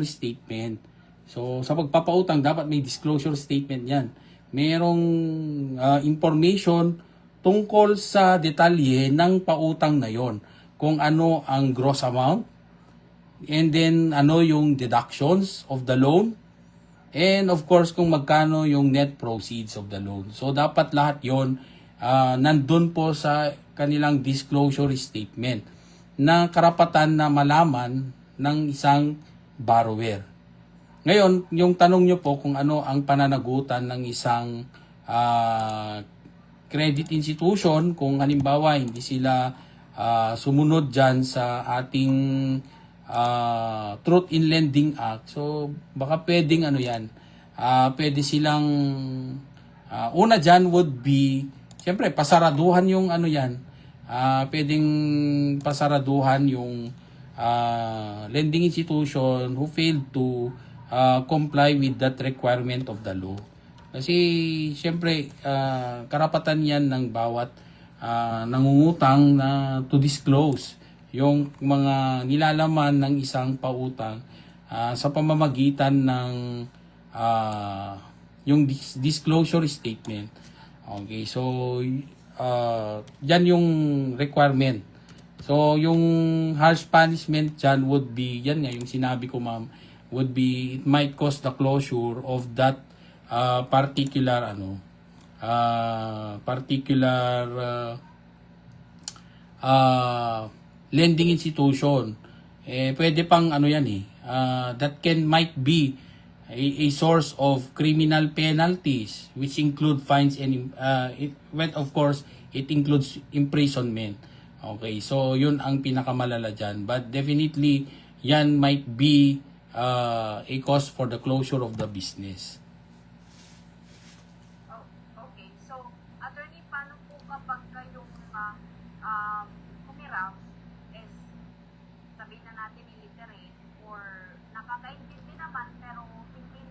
statement. So, sa pagpapautang, dapat may disclosure statement yan. Merong information tungkol sa detalye ng pautang na yon. Kung ano ang gross amount, and then ano yung deductions of the loan, and of course kung magkano yung net proceeds of the loan. So, dapat lahat yon nandun po sa kanilang disclosure statement na karapatan na malaman ng isang borrower. Ngayon, yung tanong nyo po kung ano ang pananagutan ng isang credit institution, kung halimbawa hindi sila sumunod dyan sa ating Truth in Lending Act. So, baka pwedeng ano yan, pwede silang, una dyan would be, siyempre, pasaraduhan yung ano yan, pwedeng pasaraduhan yung lending institution who failed to comply with that requirement of the law. Kasi siyempre karapatan yan ng bawat nangungutang na to disclose yung mga nilalaman ng isang pautang sa pamamagitan ng yung disclosure statement. Okay, so yan yung requirement. So, yung harsh punishment dyan would be, yan nga, yung sinabi ko ma'am, would be, it might cause the closure of that particular, lending institution. Pwede pang, that might be a source of criminal penalties, which include fines and, of course, it includes imprisonment. Okay, so yun ang pinakamalala dyan. But definitely, yan might be a cause for the closure of the business. Oh, okay. So, attorney, paano po kapag kayong humiram is, sabihin na natin illiterate or nakakaintindi naman pero hindi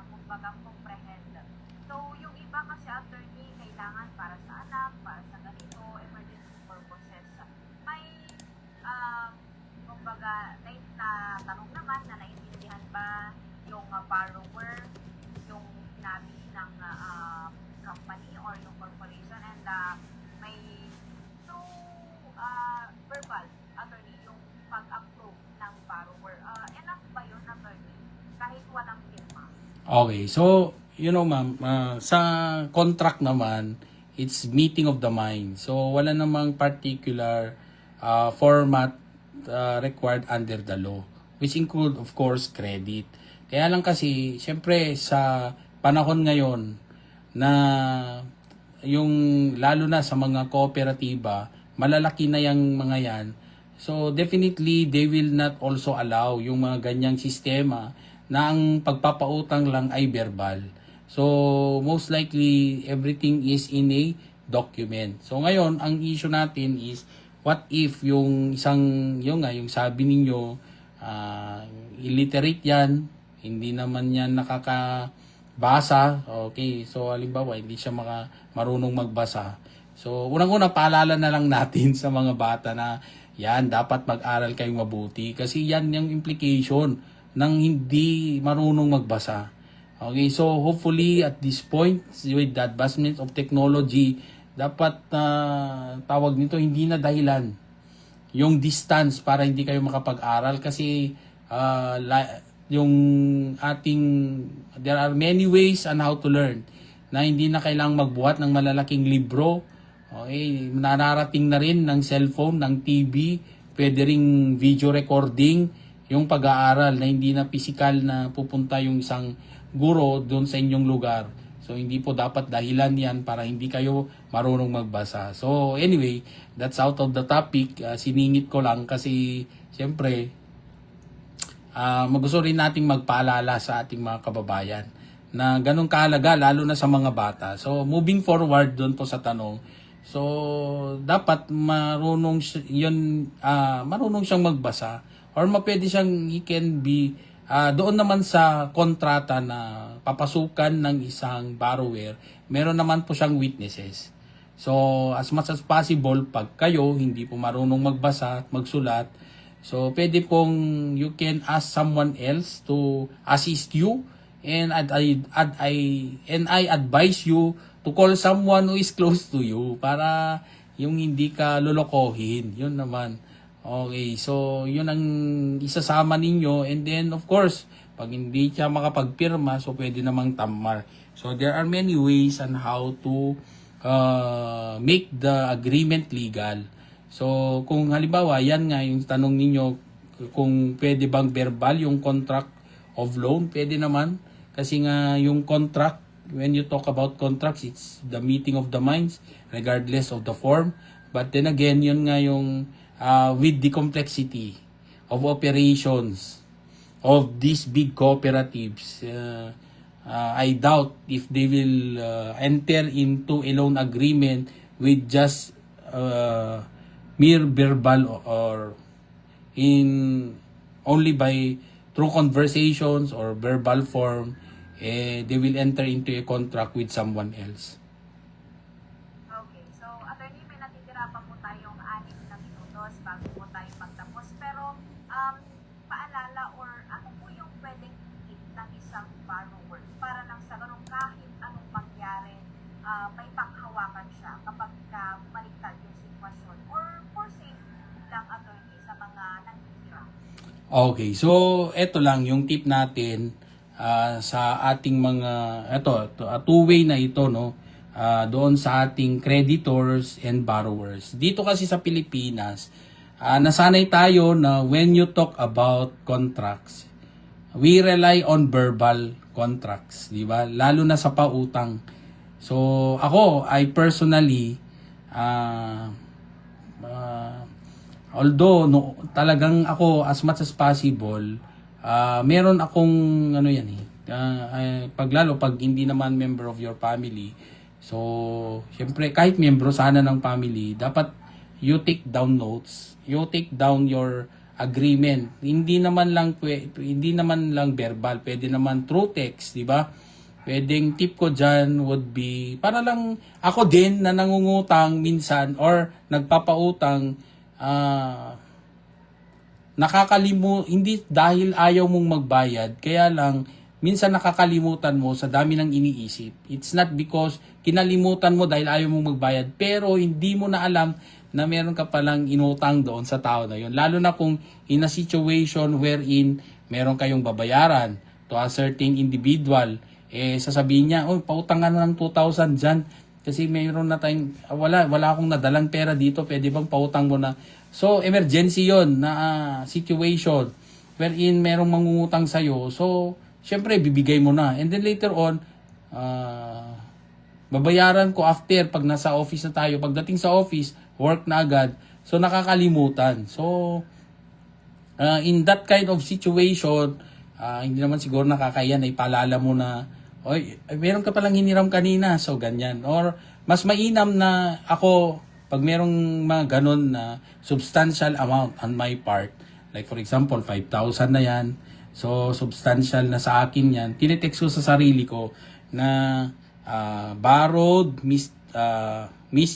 kumbaga comprehend. So, yung iba kasi attorney, kailangan para sa anak, para sa ganito, emergency purposes. May, kumbaga, tanong naman na naintindihan ba yung borrower, yung sinabi ng company or yung corporation, and may verbal, attorney, yung pag-approve ng borrower. Enough ba yun, attorney? Kahit walang firma? Okay, so, ma'am, sa contract naman, it's meeting of the mind. So, wala namang particular format required under the law, which include, of course, credit. Kaya lang kasi, syempre, sa panahon ngayon, na yung, lalo na sa mga kooperatiba, malalaki na yung mga yan. So, definitely, they will not also allow yung mga ganyang sistema na ang pagpapautang lang ay verbal. So, most likely, everything is in a document. So, ngayon, ang issue natin is, what if yung yung sabi ninyo, illiterate yan, hindi naman yan nakakabasa. Okay, so, halimbawa, hindi siya marunong magbasa. So, unang-una, paalala na lang natin sa mga bata na, yan, dapat mag-aral kayong mabuti. Kasi yan yung implication ng hindi marunong magbasa. Okay, so hopefully at this point, with the advancement of technology, dapat tawag nito, hindi na dahilan yung distance para hindi kayo makapag-aral. Kasi there are many ways on how to learn na hindi na kailangang magbuhat ng malalaking libro. Okay, nararating na rin ng cellphone, ng TV, pwede ring video recording, yung pag-aaral na hindi na physical na pupunta yung isang guro doon sa inyong lugar. So, hindi po dapat dahilan yan para hindi kayo marunong magbasa. So, anyway, that's out of the topic. Siningit ko lang kasi, siyempre, gusto rin nating magpaalala sa ating mga kababayan na ganun kahalaga, lalo na sa mga bata. So, moving forward doon po sa tanong, so, dapat marunong siyang magbasa or mapwede siyang, he can be, doon naman sa kontrata na papasukan ng isang borrower, meron naman po siyang witnesses. So, as much as possible, pag kayo hindi po marunong magbasa at magsulat, So, pwede pong you can ask someone else to assist you, and I advise you to call someone who is close to you para yung hindi ka lolokohin. Yun naman. Okay, so yun ang isasama ninyo, and then of course, pag hindi siya makapagpirma, so pwede namang tamar. So there are many ways on how to make the agreement legal. So kung halimbawa, yan nga yung tanong ninyo, kung pwede bang verbal yung contract of loan, pwede naman. Kasi nga yung contract, when you talk about contracts, it's the meeting of the minds regardless of the form. But then again, yun nga yung with the complexity of operations of these big cooperatives, I doubt if they will enter into a loan agreement with just mere verbal or in only by through conversations or verbal form, they will enter into a contract with someone else. Okay, so attorney, may natitira pa po tayong 6 na minutos bago po tayo magtapos. Pero paalala or ano po yung pwedeng hit ng isang borrower para lang sa ganun kahit anong mangyari, may panghawakan siya kapag baliktad yung sitwasyon, or for safety lang, attorney, sa mga nangihirap. Okay, so eto lang yung tip natin sa ating mga two-way na ito, no, doon sa ating creditors and borrowers. Dito kasi sa Pilipinas, nasanay tayo na when you talk about contracts, we rely on verbal contracts, di ba? Lalo na sa pautang. So ako, I personally although no, talagang ako as much as possible, meron akong pag hindi naman member of your family. So, syempre kahit membro sana ng family, dapat you take down notes, you take down your agreement. Hindi naman lang verbal, pwede naman through text, di ba? Pwedeng tip ko dyan would be, para lang ako din na nangungutang minsan or nagpapautang, hindi dahil ayaw mong magbayad, kaya lang minsan nakakalimutan mo sa dami ng iniisip. It's not because kinalimutan mo dahil ayaw mong magbayad, pero hindi mo na alam na meron ka palang inutang doon sa tao na yun. Lalo na kung in a situation wherein meron kayong babayaran to a certain individual, sasabihin niya, pautangan na ng 2,000 dyan kasi mayroon na tayong, wala akong nadalang pera dito, pwede bang pautang mo na? So, emergency yon na situation wherein merong mangungutang sa'yo. So, syempre, bibigay mo na. And then later on, babayaran ko after pag nasa office na tayo. Pagdating sa office, work na agad. So, nakakalimutan. So, in that kind of situation, hindi naman siguro nakakaya na ipaalala mo na, meron ka palang hiniram kanina. So, ganyan. Or, mas mainam na ako, pag merong mga ganon na substantial amount on my part, like for example, 5,000 na yan, so substantial na sa akin yan, tinetext ko sa sarili ko na borrowed, Miss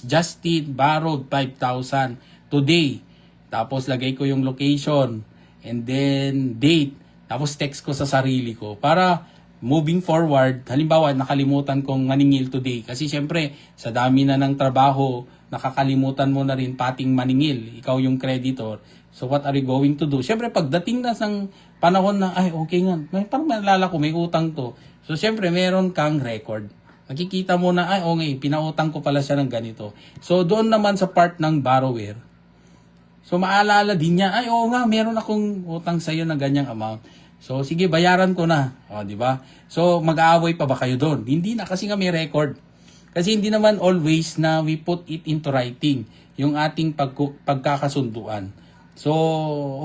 Justin, borrowed 5,000 today. Tapos lagay ko yung location, and then date, tapos text ko sa sarili ko para moving forward, halimbawa nakalimutan kong maningil today kasi syempre sa dami na ng trabaho, nakakalimutan mo na rin pating maningil, ikaw yung creditor. So what are you going to do? Syempre pagdating na sang panahon na okay nga, parang malala ko may utang to. So syempre meron kang record. Nakikita mo na okay, pinautang ko pala siya ng ganito. So doon naman sa part ng borrower, so maalala din niya, oo nga, meron akong utang sa iyo ng ganyang amount. So sige, bayaran ko na. Di ba? So mag-aaway pa ba kayo doon? Hindi na, kasi nga may record. Kasi hindi naman always na we put it into writing, yung ating pagkakasunduan. So,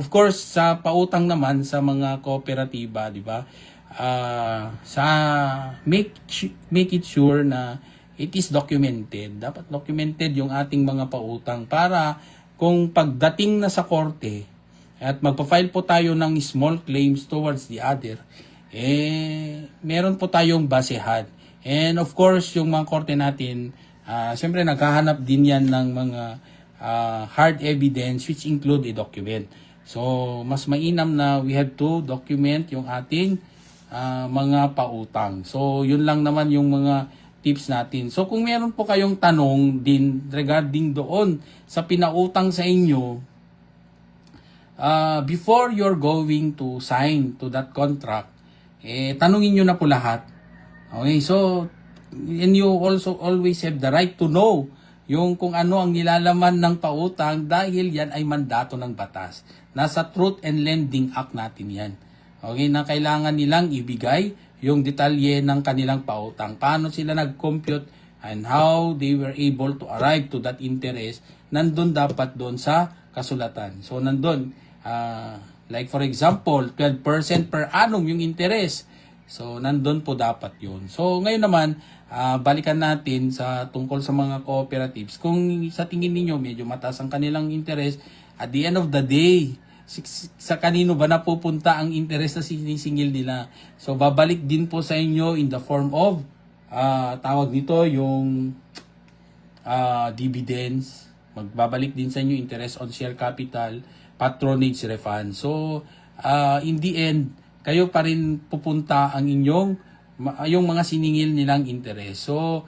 of course, sa pautang naman sa mga kooperatiba, di ba? Make it sure na it is documented. Dapat documented yung ating mga pautang para kung pagdating na sa korte at magpa-file po tayo ng small claims towards the other, meron po tayong basehan. And of course, yung mga korte natin, siyempre naghahanap din yan ng mga hard evidence which include a document. So, mas mainam na we have to document yung ating mga pautang. So, yun lang naman yung mga tips natin. So, kung meron po kayong tanong din regarding doon sa pinautang sa inyo, before you're going to sign to that contract, tanungin nyo na po lahat. Okay, so, and you also always have the right to know yung kung ano ang nilalaman ng pautang dahil yan ay mandato ng batas. Nasa Truth and Lending Act natin yan. Okay, na kailangan nilang ibigay yung detalye ng kanilang pautang. Paano sila nag-compute and how they were able to arrive to that interest, nandun dapat doon sa kasulatan. So, nandun, like for example, 12% per annum yung interest. So, nandun po dapat yun. So, ngayon naman, balikan natin sa tungkol sa mga cooperatives. Kung sa tingin ninyo, medyo mataas ang kanilang interest, at the end of the day, sa kanino ba napupunta ang interest na sinisingil nila? So, babalik din po sa inyo in the form of, tawag nito, yung dividends. Magbabalik din sa inyo interest on share capital, patronage refund. So, in the end, kayo pa rin pupunta ang yung mga siningil nilang interest. So,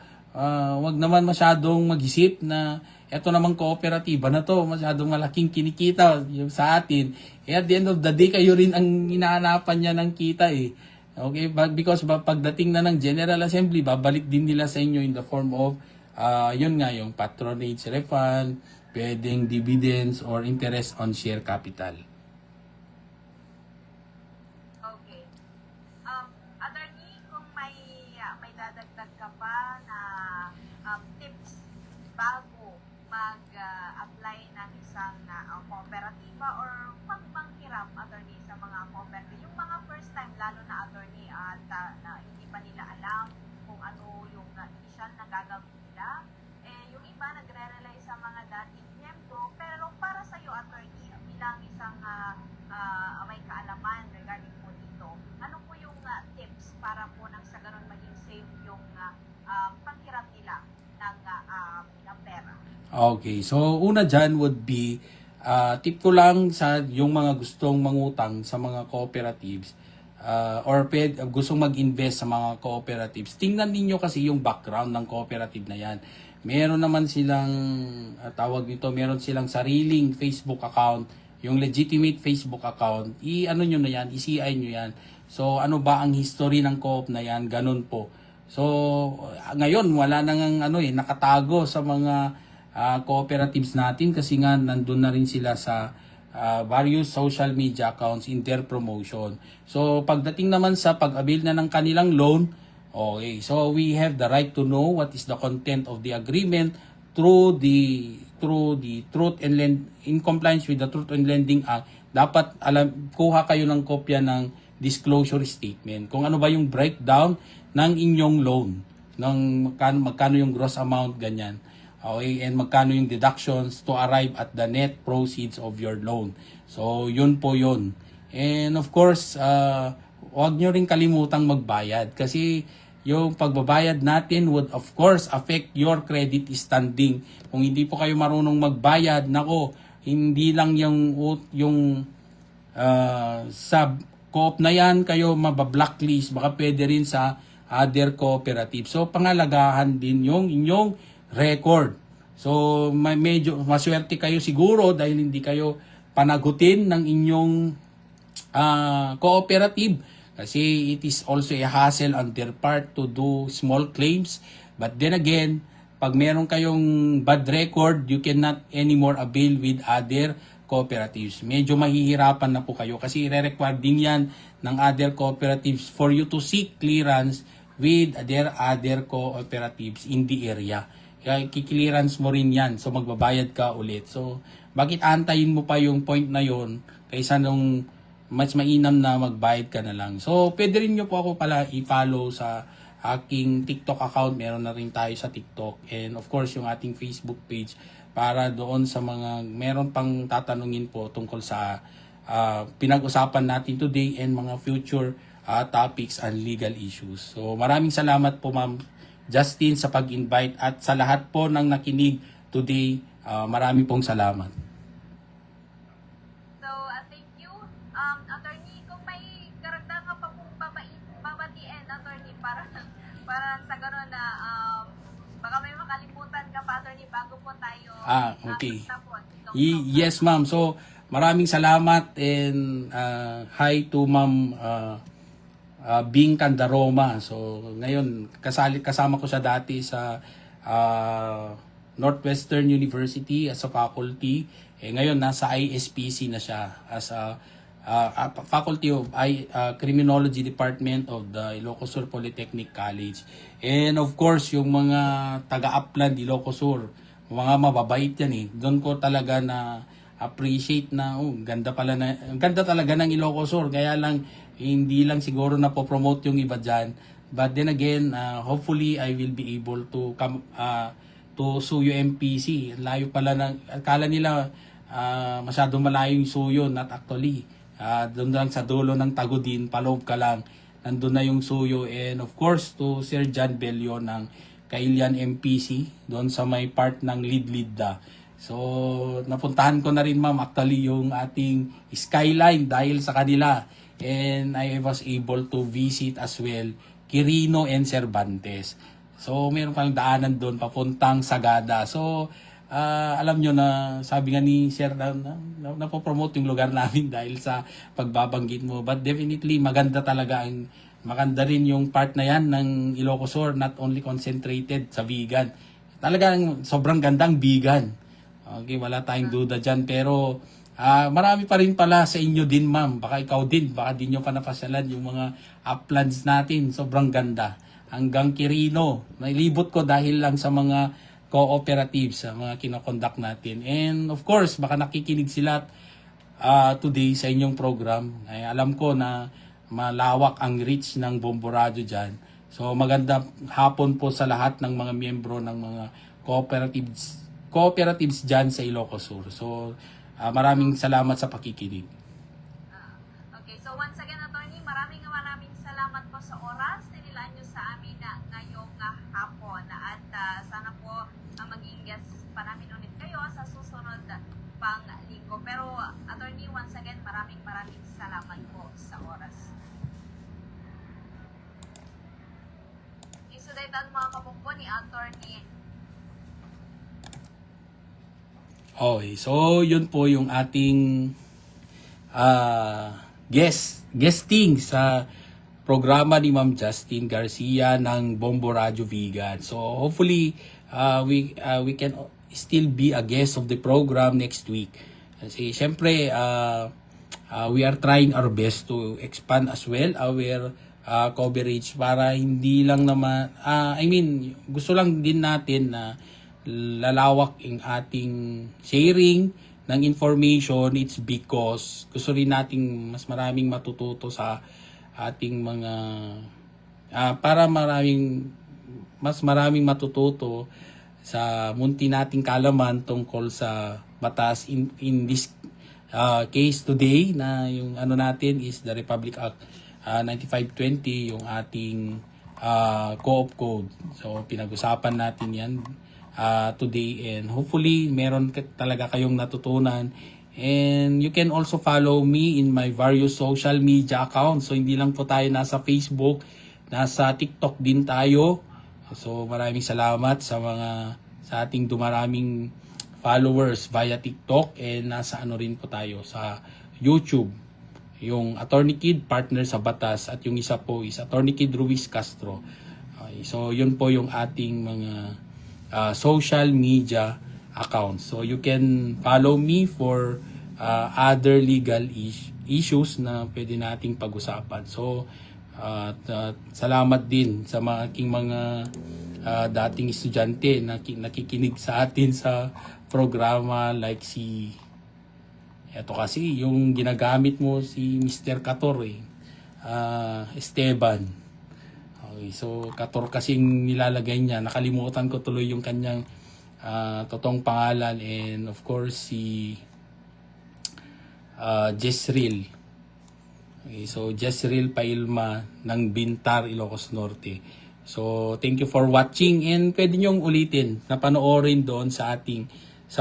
wag naman masyadong mag-isip na eto namang kooperatiba na to, masyadong malaking kinikita yung sa atin. At the end of the day, kayo rin ang inaanapan niya ng kita eh. Okay? Because pagdating na ng General Assembly, babalik din nila sa inyo in the form of, yun nga, yung patronage refund, pwedeng dividends or interest on share capital. Okay. Attorney, kung may dadagdag ka pa na tips bago mag-apply ng isang kooperatiba or pagmanghiram, attorney, sa mga cooperative. Yung mga first time, lalo na attorney, at na hindi pa nila alam kung ano yung initial na gagawin nila. Yung iba nagre-rely sa mga dating miyembro, pero para sa iyo, attorney, bilang isang may kaalaman regarding po dito, ano po yung tips para po nang sa ganun maging safe yung panghiram nila ng pera? Okay, so una dyan would be, tip ko lang sa yung mga gustong mangutang sa mga cooperatives or gustong mag-invest sa mga cooperatives. Tingnan ninyo kasi yung background ng cooperative na yan. Meron naman silang, tawag nito, meron silang sariling Facebook account, yung legitimate Facebook account, i-ano nyo na yan, i-CI nyo yan. So, ano ba ang history ng co-op na yan? Ganun po. So, ngayon, wala nang nakatago sa mga cooperatives natin kasi nga nandun na rin sila sa various social media accounts in their promotion. So, pagdating naman sa pag-avail na ng kanilang loan, okay, so we have the right to know what is the content of the agreement through the Truth and in compliance with the Truth and Lending Act. Dapat kuha kayo ng kopya ng disclosure statement. Kung ano ba yung breakdown ng inyong loan, ng magkano yung gross amount, ganyan. Okay, and magkano yung deductions to arrive at the net proceeds of your loan. So, yun po yun. And of course, huwag nyo rin kalimutang magbayad kasi yung pagbabayad natin would of course affect your credit standing. Kung hindi po kayo marunong magbayad, nako, hindi lang yung sa co-op na yan kayo mabablacklist, baka pwede rin sa other cooperative. So, pangalagahan din yung inyong record. So, medyo maswerte kayo siguro dahil hindi kayo panagutin ng inyong cooperative. Kasi it is also a hassle on their part to do small claims. But then again, pag meron kayong bad record, you cannot anymore avail with other cooperatives. Medyo mahihirapan na po kayo kasi i-require din yan ng other cooperatives for you to seek clearance with their other cooperatives in the area. Kaya kiklearance mo rin yan. So magbabayad ka ulit. So bakit antayin mo pa yung point na yon kaysa nung mas mainam na magbayad ka na lang. So, pwede rin nyo po ako pala i-follow sa aking TikTok account. Meron na rin tayo sa TikTok. And of course, yung ating Facebook page para doon sa mga meron pang tatanungin po tungkol sa pinag-usapan natin today and mga future topics and legal issues. So, maraming salamat po Ma'am Justine sa pag-invite at sa lahat po ng nakinig today. Maraming pong salamat. So, thank Okay. tapos, Yes, ma'am. So, maraming salamat and hi to Ma'am Bing Candaroma. So, ngayon, kasama ko siya dati sa Northwestern University as a faculty. Ngayon, nasa ISPC na siya as a Faculty of Criminology Department of the Ilocos Sur Polytechnic College. And of course, yung mga taga-Upland Ilocos Sur, mga mababait yan eh. Doon ko talaga na appreciate na ganda talaga ng Ilocos Sur. Kaya lang hindi lang siguro na po-promote yung iba diyan. But then again, hopefully I will be able to come to Suyo MPC. Layo pala akala nila masyadong malayo yung Suyo, not actually. Doon lang sa dulo ng Tagudin, paloob ka lang. Nandun na yung Suyo. And of course, to Sir John Bello ng Kailian MPC, doon sa may part ng Lidlidda. So, napuntahan ko na rin ma'am actually yung ating skyline dahil sa kanila. And I was able to visit as well Quirino and Cervantes. So, meron pang daanan doon papuntang Sagada. So, alam nyo na sabi nga ni Sir na po-promote yung lugar namin dahil sa pagbabanggit mo. But definitely maganda rin yung part na yan ng Ilocos Sur, not only concentrated sa vegan. Talagang sobrang gandang vegan. Okay, wala tayong duda dyan. Pero marami pa rin pala sa inyo din ma'am. Baka ikaw din, baka di nyo pa napasyalan yung mga uplands natin. Sobrang ganda. Hanggang Quirino. Nailibot ko dahil lang sa mga cooperatives, sa mga kinokonduct natin. And of course, baka nakikinig sila today sa inyong program. Ay, alam ko na malawak ang reach ng Bombo Radio dyan. So maganda hapon po sa lahat ng mga miyembro ng mga cooperatives dyan sa Ilocos Sur. So maraming salamat sa pakikinig. Okay, so once again, attorney, maraming salamat po sa oras na nilaan nyo sa amin ngayong hapon. At sana po maging guest pa namin ulit kayo sa susunod pang linggo. Pero attorney, once again, maraming salamat po sa oras. Isudaytan mga kapungko ni attorney. Okay, so yun po yung ating guesting sa programa ni Ma'am Justine Garcia ng Bombo Radio Vegan. So hopefully we can still be a guest of the program next week. Kasi syempre we are trying our best to expand as well our coverage para hindi lang naman gusto lang din natin na lalawak ang ating sharing ng information. It's because gusto rin nating mas maraming matututo sa ating mga para mas maraming matututo sa munti nating kalaman tungkol sa batas in this case today na yung ano natin is the Republic Act 9520, yung ating Co-op Code. So pinag-usapan natin yan today, and hopefully meron talaga kayong natutunan. And you can also follow me in my various social media accounts. So hindi lang po tayo nasa Facebook, nasa TikTok din tayo. So maraming salamat sa ating dumaraming followers via TikTok, and nasa rin po tayo sa YouTube. Yung Attorney Kid, partner sa batas, at yung isa po is Attorney Kid Ruiz Castro. Okay, so yun po yung ating mga social media accounts. So you can follow me for other legal issues na pwede nating pag-usapan. So salamat din sa aking mga dating estudyante na nakikinig sa atin sa programa, like eto kasi yung ginagamit mo si Mr. Cator Esteban. Okay, so Cator kasi nilalagay niya, nakalimutan ko tuloy yung kanyang totoong pangalan, and of course si Jezreel. Okay, so Jezreel Pailma ng Bintar, Ilocos Norte. So thank you for watching, and pwede nyong ulitin na panoorin doon sa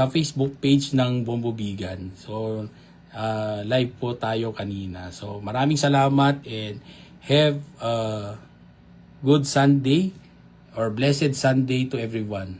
Facebook page ng Bombo Vegan. So live po tayo kanina. So maraming salamat, and have a good Sunday or blessed Sunday to everyone.